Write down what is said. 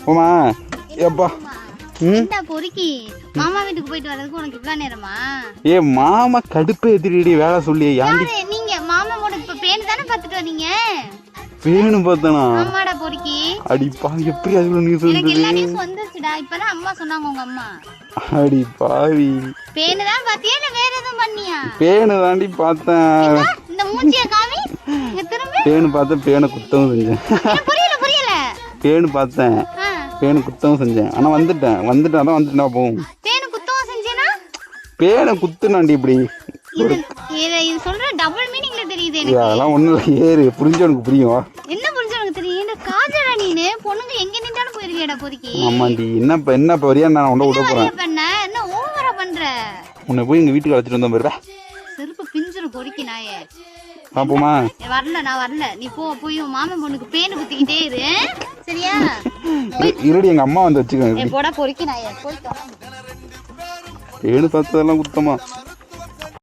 போமா எப்பா பொறுக்கி மாமா வீட்டுக்கு போயிட்டு வரதுக்கு உனக்கு இவ்வளவு நேரமா? ஏ மாமா கடுப்பு எதிரிடி வேலை சொல்லி யாரு நீங்க? மாமா கூட இப்ப பேணு தானே பாத்துட்டு வரீங்க? பேணு பார்த்தனா? ஆமாடா பொறுக்கி. அடி பாவி எப்படி அதுல நியூஸ் எனக்கு எல்லா நியூஸ் வந்துச்சுடா. இப்பதான் அம்மா சொன்னாங்க உங்க அம்மா. அடி பாவி பேணு தான் பாத்தியா இல்ல வேற எதுவும் பண்ணியா? பேணு தாண்டி பார்த்தேன். இந்த மூஞ்சிய காமி. இங்க திரும்ப. பேணு பார்த்தேன், பேணு குத்தவும் செஞ்சேன். புரியல புரியல. பேணு பார்த்தேன், பேணு குத்தவும் செஞ்சேன். ஆனா வந்துட்டேன் அதான் வந்துட்டா போகும். பேணு குத்தவும் செஞ்சேனா? பேணு குத்துனாண்டி இப்படி இது சொல்ற டபுள் மீனிங்ல தெரியுது எனக்கு. அதெல்லாம் ஒண்ணும் இல்ல, ஏறு புரிஞ்சவனுக்கு புரியும். என்ன புரிஞ்சவனுக்கு தெரியும்? இந்த காஜடா நீனு பொண்ணுங்க எங்க நின்றாலும் போயிருவியடா பொறுக்கி. ஆமாண்டி என்ன வரியா நான் உன்னை விட போறேன். என்ன ஓவரா பண்ற? உன்னை போய் எங்க வீட்டுக்கு அழைச்சிட்டு வந்தோம் பாருடா. செருப்பு பிஞ்சிரு பொறுக்கி நாயே. பாப்போமா? நான் வரல. நீ போய் மாமன் பொண்ணுக்கு பேனு குத்திக்கிட்டே இரு. சரியா? இருடி எங்க அம்மா வந்து வச்சுக்கோங்க. போடா பொறுக்கி நாயே போய். பேனு பார்த்ததெல்லாம் குத்தமா?